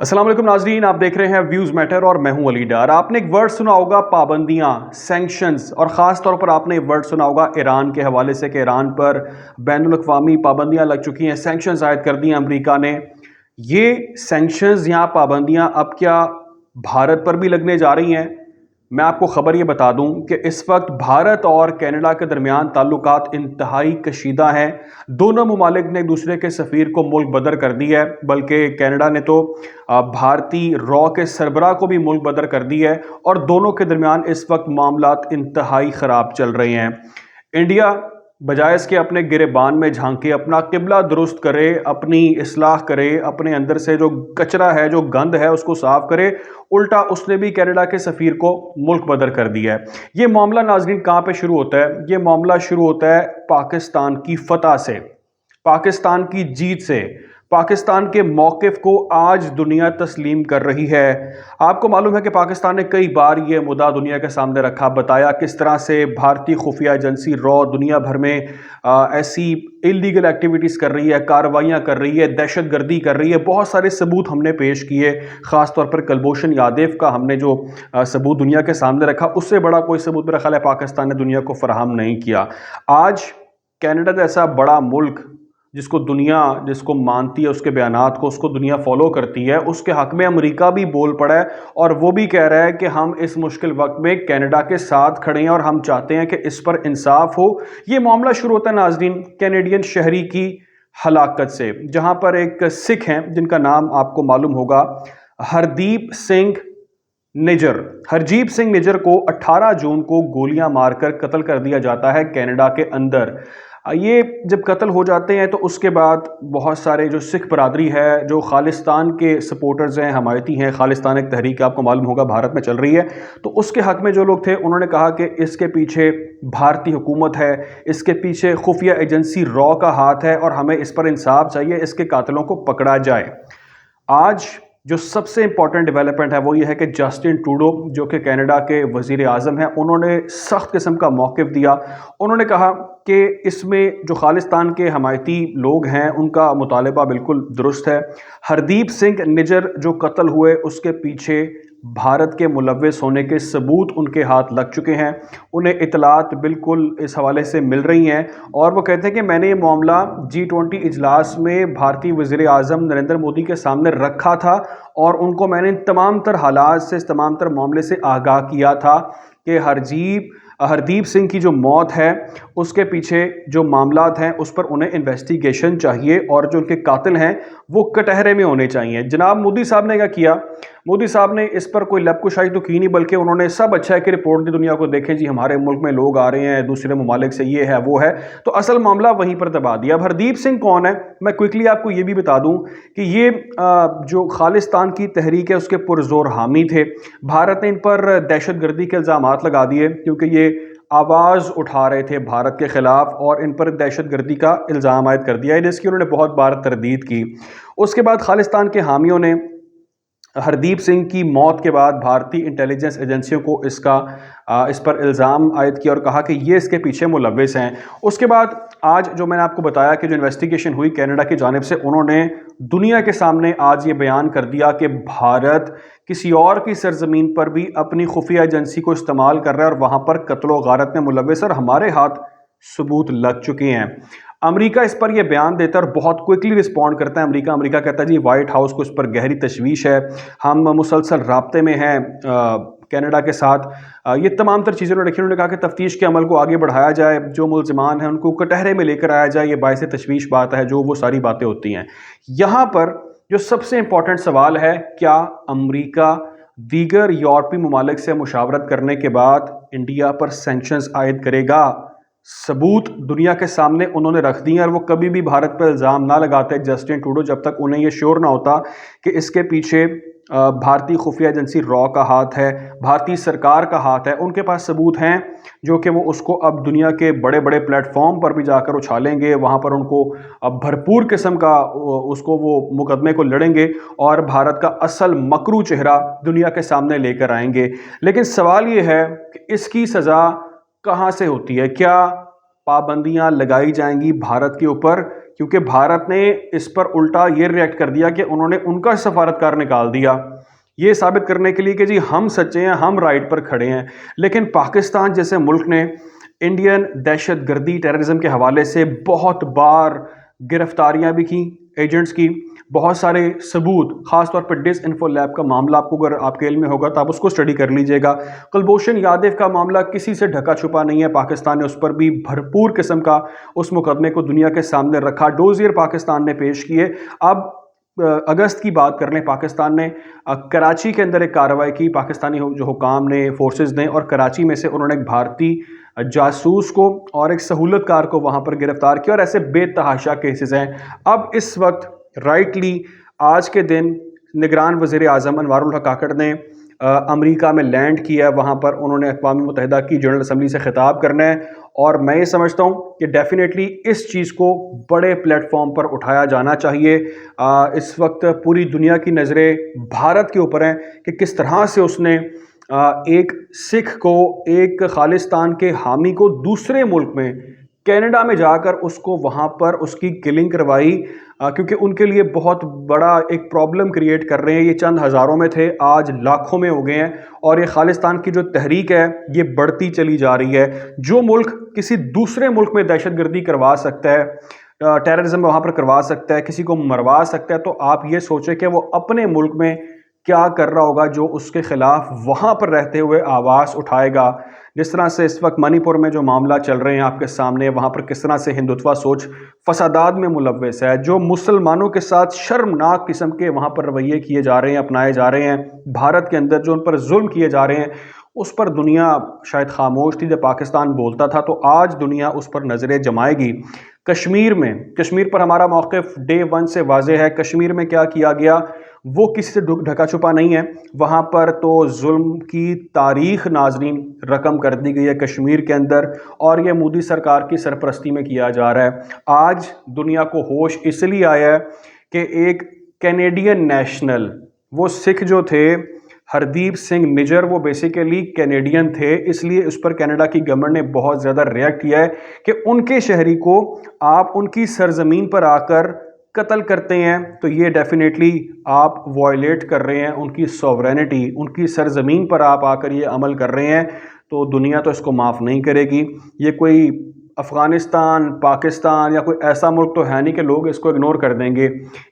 अस्सलाम वालेकुम नाजरीन, आप देख रहे हैं व्यूज़ मैटर और मैं हूं अली डार। आपने एक वर्ड सुना होगा पाबंदियां, सैंक्शंस, और ख़ास तौर पर आपने एक वर्ड सुना होगा ईरान के हवाले से कि ईरान पर बैनुल अक़वामी पाबंदियां लग चुकी हैं, सैंक्शंस आयद कर दी हैं अमेरिका ने। ये सैंक्शंस या पाबंदियां अब क्या भारत पर भी लगने जा रही हैं? मैं आपको ख़बर ये बता दूं कि इस वक्त भारत और कनाडा के दरमियान ताल्लुकात इंतहाई कशीदा हैं। दोनों ममालिक ने एक दूसरे के सफ़ीर को मुल्क बदर कर दी है, बल्कि कनाडा ने तो भारतीय रॉ के सरबराह को भी मुल्क बदर कर दी है, और दोनों के दरमियान इस वक्त मामलात इंतहाई ख़राब चल रहे हैं। इंडिया बजाय इसके अपने गिरेबान में झांके, अपना किबला दुरुस्त करे, अपनी इस्लाह करे, अपने अंदर से जो कचरा है, जो गंद है, उसको साफ करे, उल्टा उसने भी कनाडा के सफ़ीर को मुल्क बदर कर दिया है। ये मामला नाज़रीन कहाँ पे शुरू होता है? ये मामला शुरू होता है पाकिस्तान की फतह से, पाकिस्तान की जीत से। पाकिस्तान के मौक़िफ़ को आज दुनिया तस्लीम कर रही है। आपको मालूम है कि पाकिस्तान ने कई बार ये मुद्दा दुनिया के सामने रखा, बताया किस तरह से भारतीय खुफिया एजेंसी रॉ दुनिया भर में ऐसी इलीगल एक्टिविटीज़ कर रही है, कार्रवाइयाँ कर रही है, दहशत गर्दी कर रही है। बहुत सारे सबूत हमने पेश किए, ख़ास तौर पर कुलभूषण यादव का हमने जो सबूत दुनिया के सामने रखा, उससे बड़ा कोई सबूत मेरा ख्याल है पाकिस्तान ने दुनिया को फराहम नहीं किया। आज कनाडा जैसा बड़ा मुल्क जिसको मानती है, उसके बयानात को उसको दुनिया फॉलो करती है, उसके हक में अमेरिका भी बोल पड़ा है, और वो भी कह रहा है कि हम इस मुश्किल वक्त में कनाडा के साथ खड़े हैं और हम चाहते हैं कि इस पर इंसाफ हो। ये मामला शुरू होता है नाजरीन कैनेडियन शहरी की हलाकत से, जहां पर एक सिख हैं जिनका नाम आपको मालूम होगा, हरदीप सिंह निजर। हरदीप सिंह निजर को 18 जून को गोलियां मारकर कत्ल कर दिया जाता है कनाडा के अंदर। ये जब कत्ल हो जाते हैं तो उसके बाद बहुत सारे जो सिख बरादरी है, जो खालिस्तान के सपोर्टर्स हैं, हमायती हैं, खालिस्तान एक तहरीक आपको मालूम होगा भारत में चल रही है, तो उसके हक में जो लोग थे उन्होंने कहा कि इसके पीछे भारतीय हुकूमत है, इसके पीछे खुफिया एजेंसी रॉ का हाथ है, और हमें इस पर इंसाफ चाहिए, इसके कातिलों को पकड़ा जाए। आज जो सबसे इंपॉर्टेंट डेवलपमेंट है वो ये है कि जस्टिन ट्रूडो, जो कि कनाडा के वज़ीर आज़म हैं, उन्होंने सख्त किस्म का मौक़िफ़ दिया। उन्होंने कहा कि इसमें जो खालिस्तान के हमायती लोग हैं उनका मुतालबा बिल्कुल दुरुस्त है। हरदीप सिंह निजर जो कत्ल हुए, उसके पीछे भारत के मुलव्वस होने के सबूत उनके हाथ लग चुके हैं, उन्हें इतलात बिल्कुल इस हवाले से मिल रही हैं, और वो कहते हैं कि मैंने ये मामला G20 इजलास में भारतीय वज़ीर आज़म नरेंद्र मोदी के सामने रखा था, और उनको मैंने तमाम तर हालात से, इस तमाम तर मामले से आगाह किया था कि हरदीप सिंह की जो मौत है उसके पीछे जो मामलात हैं उस पर उन्हें इन्वेस्टिगेशन चाहिए, और जो उनके कातिल हैं वो कटहरे में होने चाहिए। जनाब मोदी साहब ने क्या किया? मोदी साहब ने इस पर कोई लबकुशाई तो की नहीं, बल्कि उन्होंने सब अच्छा है कि रिपोर्ट दी दुनिया को, देखें जी हमारे मुल्क में लोग आ रहे हैं दूसरे ममालिक से, ये है वो है, तो असल मामला वहीं पर दबा दिया। अब हरदीप सिंह कौन है, मैं क्विकली आपको ये भी बता दूं कि ये जो खालिस्तान की तहरीक है उसके पुरजोर हामी थे। भारत ने इन पर दहशत गर्दी के इल्ज़ामात लगा दिए क्योंकि ये आवाज़ उठा रहे थे भारत के ख़िलाफ़, और इन पर दहशत गर्दी का इल्ज़ाम आयद कर दिया है, जिसकी उन्होंने बहुत बार तरदीद की। उसके बाद खालिस्तान के हामियों ने हरदीप सिंह की मौत के बाद भारतीय इंटेलिजेंस एजेंसियों को इस पर इल्ज़ाम आयद किया और कहा कि ये इसके पीछे मुलव्वस हैं। उसके बाद आज जो मैंने आपको बताया कि जो इन्वेस्टिगेशन हुई कनाडा की जानिब से, उन्होंने दुनिया के सामने आज ये बयान कर दिया कि भारत किसी और की सरजमीन पर भी अपनी खुफिया एजेंसी को इस्तेमाल कर रहा है और वहाँ पर कत्लो गारत में मुलव्वस, और हमारे हाथ सबूत लग चुके हैं। अमेरिका इस पर यह बयान देता है और बहुत क्विकली रिस्पॉन्ड करता है। अमेरिका कहता है जी वाइट हाउस को इस पर गहरी तशवीश है, हम मुसलसल राब्ते में हैं कनाडा के साथ। ये तमाम तर चीज़ें उन्होंने रखी। उन्होंने कहा कि तफ्तीश के अमल को आगे बढ़ाया जाए, जो मुलजिमान हैं उनको कटहरे में लेकर आया जाए, ये बायस तशवीश बात है, जो वो सारी बातें होती हैं। यहाँ पर जो सबसे इंपॉर्टेंट सवाल है, क्या अमेरिका दीगर यूरोपीय ममालिक से मुशावरत करने के बाद इंडिया पर सैंक्शंस आयद करेगा? सबूत दुनिया के सामने उन्होंने रख दिए, और वो कभी भी भारत पर इल्ज़ाम ना लगाते जस्टिन ट्रूडो जब तक उन्हें ये श्योर ना होता कि इसके पीछे भारतीय खुफिया एजेंसी रॉ का हाथ है, भारतीय सरकार का हाथ है। उनके पास सबूत हैं जो कि वो उसको अब दुनिया के बड़े बड़े प्लेटफॉर्म पर भी जाकर उछालेंगे, वहाँ पर उनको अब भरपूर किस्म का उसको वो मुकदमे को लड़ेंगे और भारत का असल मकरू चेहरा दुनिया के सामने लेकर आएंगे। लेकिन सवाल ये है कि इसकी सज़ा कहाँ से होती है? क्या पाबंदियां लगाई जाएंगी भारत के ऊपर, क्योंकि भारत ने इस पर उल्टा ये रिएक्ट कर दिया कि उन्होंने उनका सफारतकार निकाल दिया, ये साबित करने के लिए कि जी हम सच्चे हैं, हम राइट पर खड़े हैं। लेकिन पाकिस्तान जैसे मुल्क ने इंडियन दहशतगर्दी टेररिज्म के हवाले से बहुत बार गिरफ्तारियां भी की एजेंट्स की, बहुत सारे सबूत, खासतौर पर डिसइंफो लैब का मामला आपको अगर आपके इल्म में होगा तो आप उसको स्टडी कर लीजिएगा। कुलभूषण यादव का मामला किसी से ढका छुपा नहीं है, पाकिस्तान ने उस पर भी भरपूर किस्म का उस मुकदमे को दुनिया के सामने रखा, डोजियर पाकिस्तान ने पेश किए। अब अगस्त की बात कर लें, पाकिस्तान ने कराची के अंदर एक कार्रवाई की, पाकिस्तानी जो हुकाम ने, फोर्सेस ने, और कराची में से उन्होंने एक भारतीय जासूस को और एक सहूलतकार को वहाँ पर गिरफ्तार किया, और ऐसे बेतहाशा केसेस हैं। अब इस वक्त राइटली आज के दिन निगरान वज़ीर आज़म अनवारुल हक काकड़ ने अमेरिका में लैंड किया, वहाँ पर उन्होंने अक़वाम मुत्तहिदा की जनरल असम्बली से खिताब करना है, और मैं ये समझता हूँ कि डेफिनेटली इस चीज़ को बड़े प्लेटफॉर्म पर उठाया जाना चाहिए। इस वक्त पूरी दुनिया की नज़रें भारत के ऊपर हैं कि किस तरह से उसने एक सिख को, एक खालिस्तान के हामी को दूसरे मुल्क में, कनाडा में जाकर उसको वहाँ पर उसकी किलिंग करवाई, क्योंकि उनके लिए बहुत बड़ा एक प्रॉब्लम क्रिएट कर रहे हैं। ये चंद हज़ारों में थे, आज लाखों में हो गए हैं, और ये खालिस्तान की जो तहरीक है ये बढ़ती चली जा रही है। जो मुल्क किसी दूसरे मुल्क में दहशतगर्दी करवा सकता है, टेररिज्म वहाँ पर करवा सकता है, किसी को मरवा सकता है, तो आप ये सोचें कि वो अपने मुल्क में क्या कर रहा होगा जो उसके ख़िलाफ़ वहाँ पर रहते हुए आवाज़ उठाएगा। जिस तरह से इस वक्त मणिपुर में जो मामला चल रहे हैं आपके सामने, वहाँ पर किस तरह से हिंदुत्वा सोच फसादात में मुलव्वस है, जो मुसलमानों के साथ शर्मनाक किस्म के वहाँ पर रवैये किए जा रहे हैं, अपनाए जा रहे हैं, भारत के अंदर जो उन पर जुल्म किए जा रहे हैं, उस पर दुनिया शायद खामोश थी जब पाकिस्तान बोलता था, तो आज दुनिया उस पर नज़रें जमाएगी। कश्मीर पर हमारा मौक़िफ़ डे वन से वाज़ेह है। कश्मीर में क्या किया गया वो किसी से ढका छुपा नहीं है। वहाँ पर तो जुल्म की तारीख़ नाज़रीन रकम कर दी गई है कश्मीर के अंदर, और ये मोदी सरकार की सरपरस्ती में किया जा रहा है। आज दुनिया को होश इसलिए आया है कि एक कैनेडियन नेशनल, वो सिख जो थे हरदीप सिंह निजर, वो बेसिकली कैनेडियन थे, इसलिए उस पर कनाडा की गवर्नमेंट ने बहुत ज़्यादा रिएक्ट किया है कि उनके शहरी को आप उनकी सरजमीन पर आकर कत्ल करते हैं, तो ये डेफिनेटली आप वायलेट कर रहे हैं उनकी सॉवरेनिटी, उनकी सरजमीन पर आप आकर ये अमल कर रहे हैं, तो दुनिया तो इसको माफ़ नहीं करेगी। ये कोई अफ़गानिस्तान, पाकिस्तान या कोई ऐसा मुल्क तो है नहीं कि लोग इसको इग्नोर कर देंगे।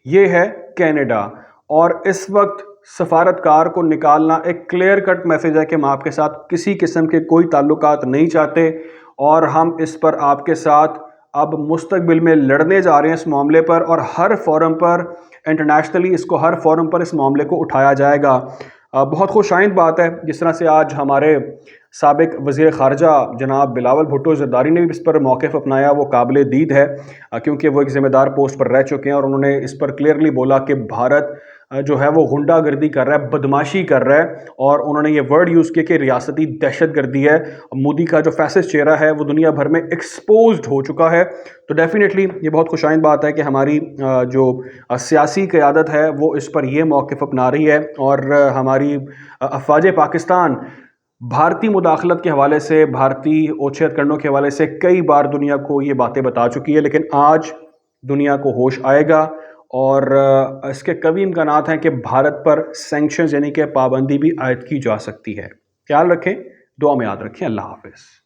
ये है कनाडा, और इस वक्त सफारतकार को निकालना एक क्लियर कट मैसेज है कि हम आपके साथ किसी किस्म के कोई ताल्लुकात नहीं चाहते, और हम इस पर आपके साथ अब मुस्तकबिल में लड़ने जा रहे हैं इस मामले पर, और हर फोरम पर इंटरनेशनली इसको, हर फोरम पर इस मामले को उठाया जाएगा। बहुत खुशाइंद बात है जिस तरह से आज हमारे साबिक वज़ीर ख़ारजा जनाब बिलावल भुट्टो ज़रदारी ने भी इस पर मौक़िफ़ अपनाया, वो काबिल दीद है, क्योंकि वो एक ज़िम्मेदार पोस्ट पर रह चुके हैं, और उन्होंने इस पर क्लियरली बोला कि भारत जो है वो गुंडागर्दी कर रहा है, बदमाशी कर रहा है, और उन्होंने ये वर्ड यूज़ किया कि रियासती दहशतगर्दी है। मोदी का जो फैसिस्ट चेहरा है वो दुनिया भर में एक्सपोज्ड हो चुका है। तो डेफिनेटली ये बहुत खुशाइंद बात है कि हमारी जो सियासी क़यादत है वो इस पर ये मौक़िफ़ अपना रही है, और हमारी अफ़वाज पाकिस्तान भारतीय मुदाखलत के हवाले से, भारतीय ओछे हथकंडों के हवाले से कई बार दुनिया को ये बातें बता चुकी है, लेकिन आज दुनिया को होश आएगा, और इसके कभी इम्कानात हैं कि भारत पर सैंक्शंस यानी कि पाबंदी भी आयद की जा सकती है। ख्याल रखें, दुआ में याद रखें। अल्लाह हाफ़िज़।